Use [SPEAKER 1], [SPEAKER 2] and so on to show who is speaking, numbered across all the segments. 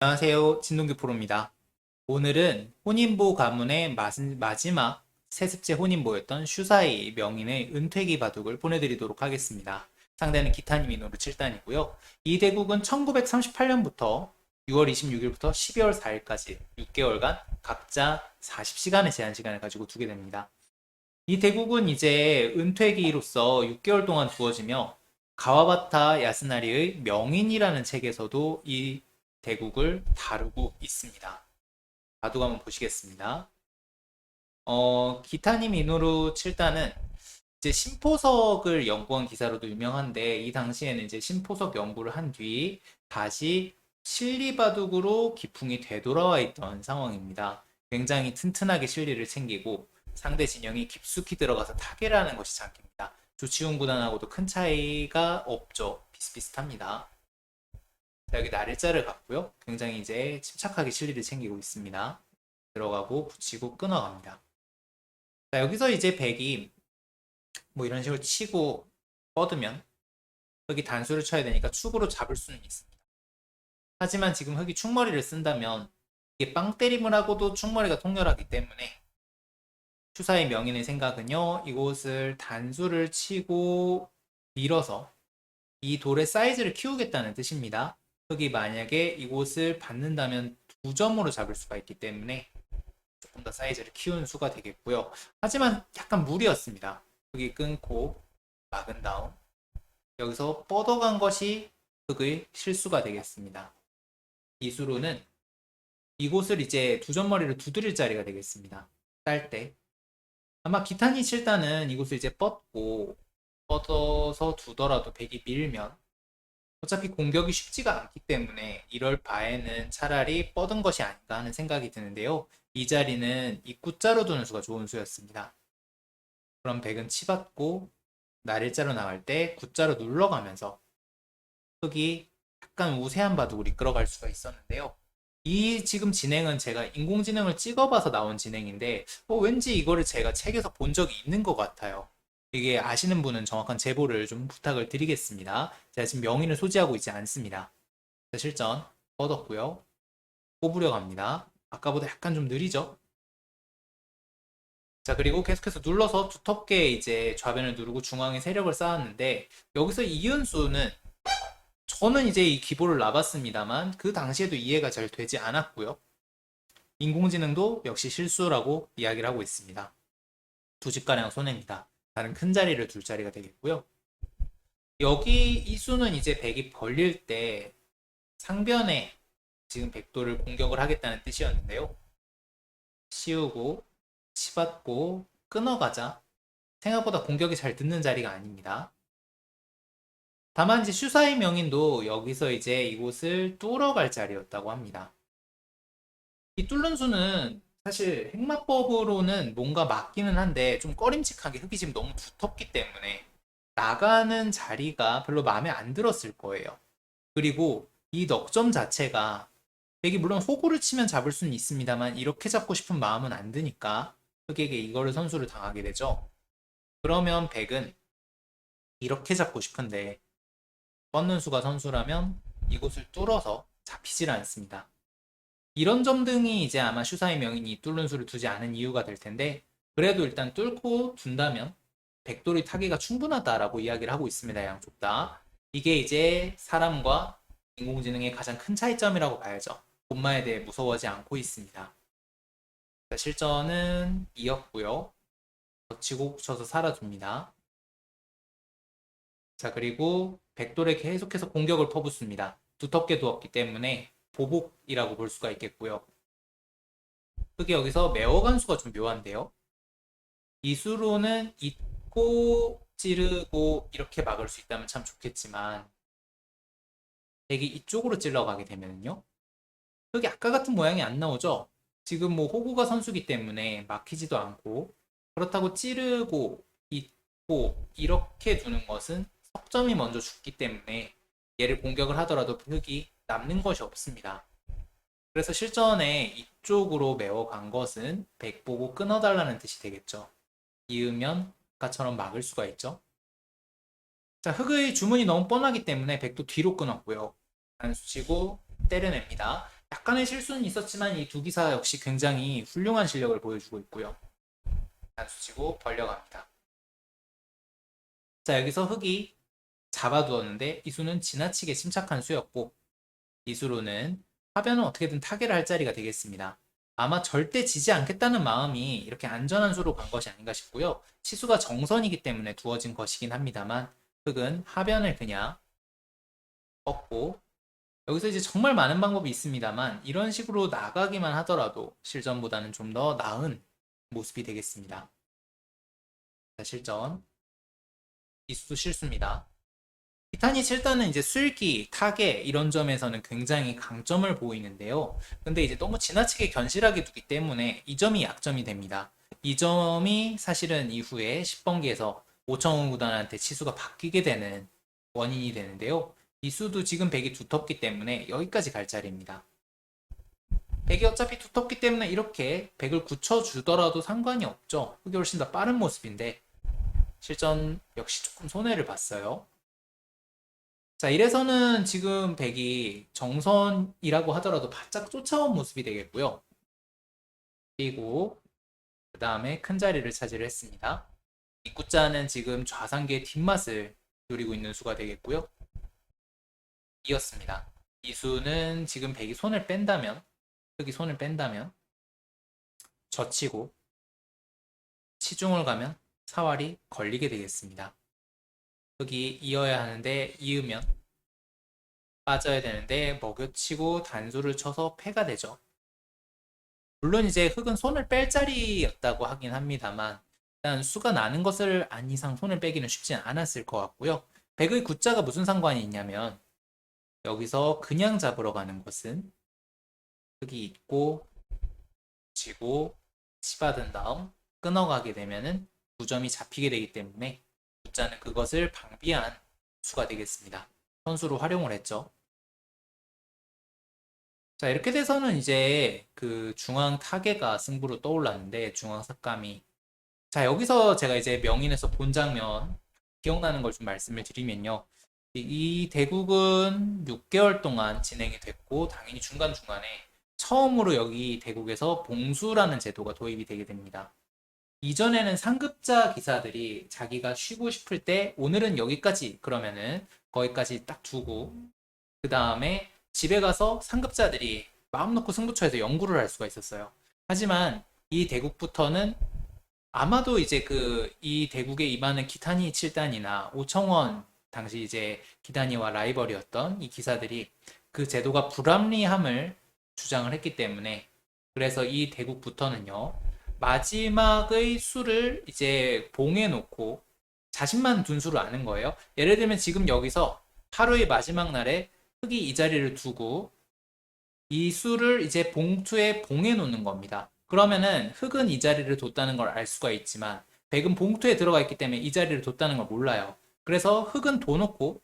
[SPEAKER 1] 안녕하세요. 진동규 프로입니다. 오늘은 혼인보 가문의 마지막 세습제 혼인보였던 슈사이 명인의 은퇴기 바둑을 보내드리도록 하겠습니다. 상대는 기타님 인으로 7단이고요. 이 대국은 1938년부터 6월 26일부터 12월 4일까지 6개월간 각자 40시간의 제한 시간을 가지고 두게 됩니다. 이 대국은 이제 은퇴기로서 6개월 동안 두어지며 가와바타 야스나리의 명인이라는 책에서도 이 대국을 다루고 있습니다. 바둑 한번 보시겠습니다. 기타님 이노루 7단은 이제 심포석을 연구한 기사로도 유명한데 이 당시에는 이제 심포석 연구를 한 뒤 다시 실리바둑으로 기풍이 되돌아와 있던 상황입니다. 굉장히 튼튼하게 실리를 챙기고 상대 진영이 깊숙이 들어가서 타개를 하는 것이 장기입니다. 조치훈 구단하고도 큰 차이가 없죠. 비슷비슷합니다. 자, 여기 날일자를 갖고요. 굉장히 이제 침착하게 실리를 챙기고 있습니다. 들어가고 붙이고 끊어갑니다. 자, 여기서 이제 백이 뭐 이런 식으로 치고 뻗으면 흙이 단수를 쳐야 되니까 축으로 잡을 수는 있습니다. 하지만 지금 흙이 축머리를 쓴다면 이게 빵 때림을 하고도 축머리가 통렬하기 때문에 추사의 명인의 생각은요. 이곳을 단수를 치고 밀어서 이 돌의 사이즈를 키우겠다는 뜻입니다. 흙이 만약에 이곳을 받는다면 2점으로 잡을 수가 있기 때문에 조금 더 사이즈를 키운 수가 되겠고요. 하지만 약간 무리였습니다. 흙이 끊고 막은 다음 여기서 뻗어간 것이 흙의 실수가 되겠습니다. 이 수로는 이곳을 이제 2점머리를 두드릴 자리가 되겠습니다. 딸 때. 아마 기타니 7단은 이곳을 이제 뻗어서 두더라도 백이 밀면 어차피 공격이 쉽지가 않기 때문에 이럴 바에는 차라리 뻗은 것이 아닌가 하는 생각이 드는데요. 이 자리는 입구자로 두는 수가 좋은 수였습니다. 그럼 백은 치받고 날일자로 나갈 때 구자로 눌러가면서 흙이 약간 우세한 바둑을 이끌어갈 수가 있었는데요. 이 지금 진행은 제가 인공지능을 찍어봐서 나온 진행인데 왠지 이거를 제가 책에서 본 적이 있는 것 같아요. 이게 아시는 분은 정확한 제보를 좀 부탁을 드리겠습니다. 제가 지금 명의를 소지하고 있지 않습니다. 자, 실전 뻗었고요. 뽑으려 갑니다. 아까보다 약간 좀 느리죠? 자, 그리고 계속해서 눌러서 두텁게 이제 좌변을 누르고 중앙에 세력을 쌓았는데 여기서 이윤수는 저는 이제 이 기보를 놔봤습니다만 그 당시에도 이해가 잘 되지 않았고요. 인공지능도 역시 실수라고 이야기를 하고 있습니다. 2집가량 손해입니다. 다른 큰 자리를 둘 자리가 되겠고요. 여기 이 수는 이제 백이 벌릴 때 상변에 지금 백도를 공격을 하겠다는 뜻이었는데요. 씌우고 치받고 끊어가자. 생각보다 공격이 잘 듣는 자리가 아닙니다. 다만 이제 슈사의 명인도 여기서 이제 이곳을 뚫어갈 자리였다고 합니다. 이 뚫는 수는 사실 행마법으로는 뭔가 맞기는 한데 좀 꺼림칙하게 흙이 지금 너무 두텁기 때문에 나가는 자리가 별로 마음에 안 들었을 거예요. 그리고 이 넉점 자체가 백이 물론 호구를 치면 잡을 수는 있습니다만 이렇게 잡고 싶은 마음은 안 드니까 흑에게 이거를 선수를 당하게 되죠. 그러면 백은 이렇게 잡고 싶은데 뻗는 수가 선수라면 이곳을 뚫어서 잡히질 않습니다. 이런 점 등이 이제 아마 슈사의 명인이 뚫는 수를 두지 않은 이유가 될 텐데 그래도 일단 뚫고 둔다면 백돌이 타기가 충분하다라고 이야기를 하고 있습니다. 양쪽 다. 이게 이제 사람과 인공지능의 가장 큰 차이점이라고 봐야죠. 본마에 대해 무서워하지 않고 있습니다. 자, 실전은 이었고요. 젖히고 붙여서 살아줍니다. 자, 그리고 백돌에 계속해서 공격을 퍼붓습니다. 두텁게 두었기 때문에 보복이라고 볼 수가 있겠고요. 흙이 여기서 매어간 수가 좀 묘한데요. 이 수로는 잇고 찌르고 이렇게 막을 수 있다면 참 좋겠지만 백이 이쪽으로 찔러가게 되면요. 흙이 아까 같은 모양이 안 나오죠. 지금 뭐 호구가 선수기 때문에 막히지도 않고 그렇다고 찌르고 잇고 이렇게 두는 것은 석점이 먼저 죽기 때문에 얘를 공격을 하더라도 흙이 남는 것이 없습니다. 그래서 실전에 이쪽으로 메워간 것은 백 보고 끊어달라는 뜻이 되겠죠. 이으면 아까처럼 막을 수가 있죠. 자, 흙의 주문이 너무 뻔하기 때문에 백도 뒤로 끊었고요. 단수 치고 때려냅니다. 약간의 실수는 있었지만 이 두 기사 역시 굉장히 훌륭한 실력을 보여주고 있고요. 단수치고 벌려갑니다. 자, 여기서 흑이 잡아두었는데 이 수는 지나치게 침착한 수였고 이 수로는 화변은 어떻게든 타개를 할 자리가 되겠습니다. 아마 절대 지지 않겠다는 마음이 이렇게 안전한 수로 간 것이 아닌가 싶고요. 치수가 정선이기 때문에 두어진 것이긴 합니다만 흑은 하변을 그냥 뻗고 여기서 이제 정말 많은 방법이 있습니다만 이런 식으로 나가기만 하더라도 실전보다는 좀 더 나은 모습이 되겠습니다. 자, 실전. 이 수도 실수입니다. 티타니 7단은 이제 술기, 타개 이런 점에서는 굉장히 강점을 보이는데요. 근데 이제 너무 지나치게 견실하게 두기 때문에 이 점이 약점이 됩니다. 이 점이 사실은 이후에 10번기에서 오청훈 구단한테 치수가 바뀌게 되는 원인이 되는데요. 이 수도 지금 백이 두텁기 때문에 여기까지 갈 자리입니다. 백이 어차피 두텁기 때문에 이렇게 백을 굳혀주더라도 상관이 없죠. 그게 훨씬 더 빠른 모습인데 실전 역시 조금 손해를 봤어요. 자, 이래서는 지금 백이 정선이라고 하더라도 바짝 쫓아온 모습이 되겠고요. 그리고 그 다음에 큰 자리를 차지를 했습니다. 입구자는 지금 좌상계의 뒷맛을 노리고 있는 수가 되겠고요. 이었습니다. 이 수는 지금 백이 손을 뺀다면, 흑이 손을 뺀다면 젖히고 치중을 가면 사활이 걸리게 되겠습니다. 흑이 이어야 하는데 이으면 빠져야 되는데 먹여치고 단수를 쳐서 패가 되죠. 물론 이제 흑은 손을 뺄 자리였다고 하긴 합니다만 일단 수가 나는 것을 안 이상 손을 빼기는 쉽지 않았을 것 같고요. 백의 구자가 무슨 상관이 있냐면 여기서 그냥 잡으러 가는 것은 흑이 있고 지고 치받은 다음 끊어가게 되면은 9점이 잡히게 되기 때문에 구자는 그것을 방비한 수가 되겠습니다. 선수로 활용을 했죠. 자, 이렇게 돼서는 이제 그 중앙 타개가 승부로 떠올랐는데 중앙 삭감이 자, 여기서 제가 이제 명인에서 본 장면 기억나는 걸 좀 말씀을 드리면요. 이 대국은 6개월 동안 진행이 됐고 당연히 중간중간에 처음으로 여기 대국에서 봉수라는 제도가 도입이 되게 됩니다. 이전에는 상급자 기사들이 자기가 쉬고 싶을 때 오늘은 여기까지 그러면은 거기까지 딱 두고 그 다음에 집에 가서 상급자들이 마음 놓고 승부처에서 연구를 할 수가 있었어요. 하지만 이 대국부터는 아마도 이제 그 이 대국에 임하는 기타니 7단이나 오청원 당시 이제 기타니와 라이벌이었던 이 기사들이 그 제도가 불합리함을 주장을 했기 때문에 그래서 이 대국부터는요 마지막의 수를 이제 봉해 놓고 자신만 둔 수를 아는 거예요. 예를 들면 지금 여기서 하루의 마지막 날에 흑이 이 자리를 두고 이 수를 이제 봉투에 봉해 놓는 겁니다. 그러면은 흑은 이 자리를 뒀다는 걸 알 수가 있지만 백은 봉투에 들어가 있기 때문에 이 자리를 뒀다는 걸 몰라요. 그래서 흑은 둬놓고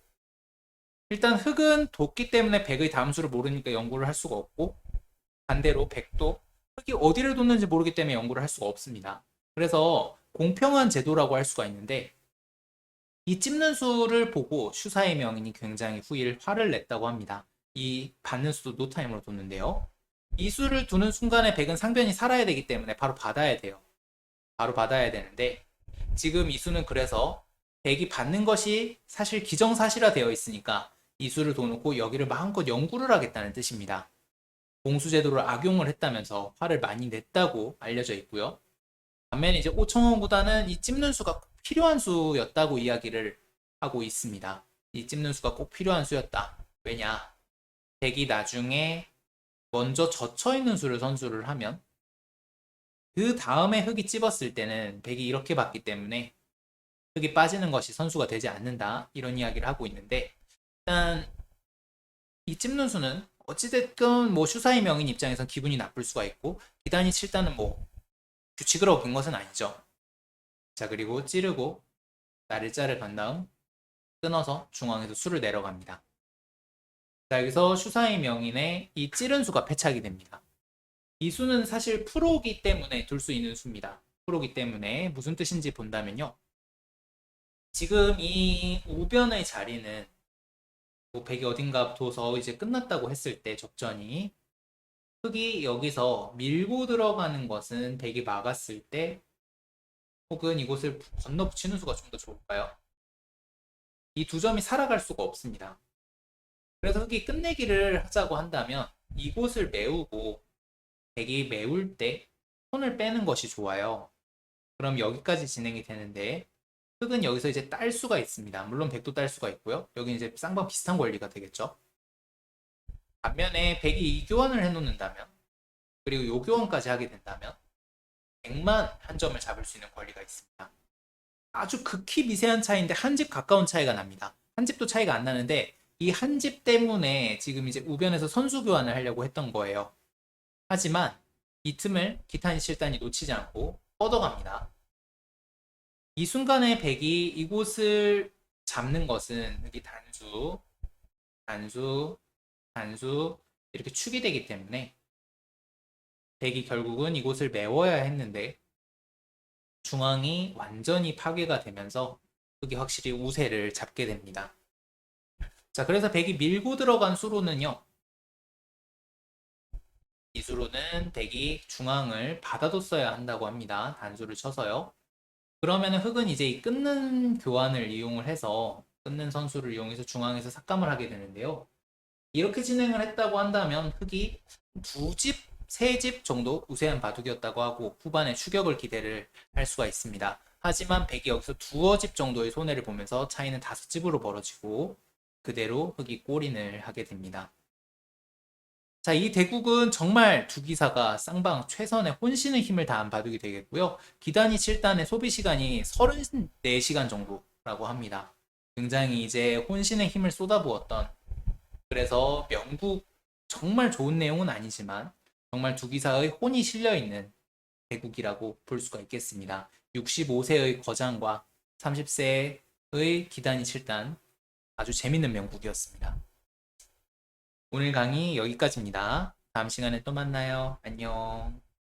[SPEAKER 1] 일단 흑은 뒀기 때문에 백의 다음 수를 모르니까 연구를 할 수가 없고 반대로 백도 흑이 어디를 뒀는지 모르기 때문에 연구를 할 수가 없습니다. 그래서 공평한 제도라고 할 수가 있는데 이 찝는 수를 보고 슈사의 명인이 굉장히 후일 화를 냈다고 합니다. 이 받는 수도 노타임으로 뒀는데요. 이 수를 두는 순간에 백은 상변이 살아야 되기 때문에 바로 받아야 돼요. 바로 받아야 되는데 지금 이 수는 그래서 백이 받는 것이 사실 기정사실화 되어 있으니까 이 수를 둬놓고 여기를 마음껏 연구를 하겠다는 뜻입니다. 공수제도를 악용을 했다면서 화를 많이 냈다고 알려져 있고요. 반면에 이제 오청원 구단은 이 찝는 수가 꼭 필요한 수였다고 이야기를 하고 있습니다. 이 찝는 수가 꼭 필요한 수였다. 왜냐? 백이 나중에 먼저 젖혀있는 수를 선수를 하면 그 다음에 흑이 찝었을 때는 백이 이렇게 봤기 때문에 흑이 빠지는 것이 선수가 되지 않는다. 이런 이야기를 하고 있는데 일단 이 찝는 수는 어찌됐든 뭐 슈사의 명인 입장에선 기분이 나쁠 수가 있고 기단이 7단은 뭐 규칙을 어긴 것은 아니죠. 자, 그리고 찌르고 날일자를 간 다음 끊어서 중앙에서 수를 내려갑니다. 자, 여기서 슈사의 명인의 이 찌른 수가 패착이 됩니다. 이 수는 사실 프로기 때문에 둘 수 있는 수입니다. 프로기 때문에 무슨 뜻인지 본다면요. 지금 이 우변의 자리는 뭐 백이 어딘가 둬서 이제 끝났다고 했을 때 접전이 흑이 여기서 밀고 들어가는 것은 백이 막았을 때 혹은 이곳을 건너 붙이는 수가 좀 더 좋을까요? 이 두 점이 살아갈 수가 없습니다. 그래서 흑이 끝내기를 하자고 한다면 이곳을 메우고 백이 메울 때 손을 빼는 것이 좋아요. 그럼 여기까지 진행이 되는데 흑은 여기서 이제 딸 수가 있습니다. 물론 백도 딸 수가 있고요. 여기 이제 쌍방 비슷한 권리가 되겠죠. 반면에 백이 이 교환을 해놓는다면 그리고 요 교환까지 하게 된다면 백만 한 점을 잡을 수 있는 권리가 있습니다. 아주 극히 미세한 차이인데 한 집 가까운 차이가 납니다. 한 집도 차이가 안 나는데 이 한 집 때문에 지금 이제 우변에서 선수 교환을 하려고 했던 거예요. 하지만 이 틈을 기타니 7단이 놓치지 않고 뻗어갑니다. 이 순간에 백이 이곳을 잡는 것은 여기 단수, 단수, 단수 이렇게 축이 되기 때문에 백이 결국은 이곳을 메워야 했는데 중앙이 완전히 파괴가 되면서 흑이 확실히 우세를 잡게 됩니다. 자, 그래서 백이 밀고 들어간 수로는요. 이 수로는 백이 중앙을 받아뒀어야 한다고 합니다. 단수를 쳐서요. 그러면 흑은 이제 이 끊는 교환을 이용을 해서 끊는 선수를 이용해서 중앙에서 삭감을 하게 되는데요. 이렇게 진행을 했다고 한다면 흑이 두 집, 세 집 정도 우세한 바둑이었다고 하고 후반에 추격을 기대를 할 수가 있습니다. 하지만 백이 여기서 두어 집 정도의 손해를 보면서 차이는 다섯 집으로 벌어지고 그대로 흑이 골인을 하게 됩니다. 자, 이 대국은 정말 두 기사가 쌍방 최선의 혼신의 힘을 다한 바둑이 되겠고요. 기단이 7단의 소비 시간이 34시간 정도라고 합니다. 굉장히 이제 혼신의 힘을 쏟아부었던 그래서 명국 정말 좋은 내용은 아니지만 정말 두 기사의 혼이 실려있는 대국이라고 볼 수가 있겠습니다. 65세의 거장과 30세의 기단이 7단 아주 재밌는 명국이었습니다. 오늘 강의 여기까지입니다. 다음 시간에 또 만나요. 안녕.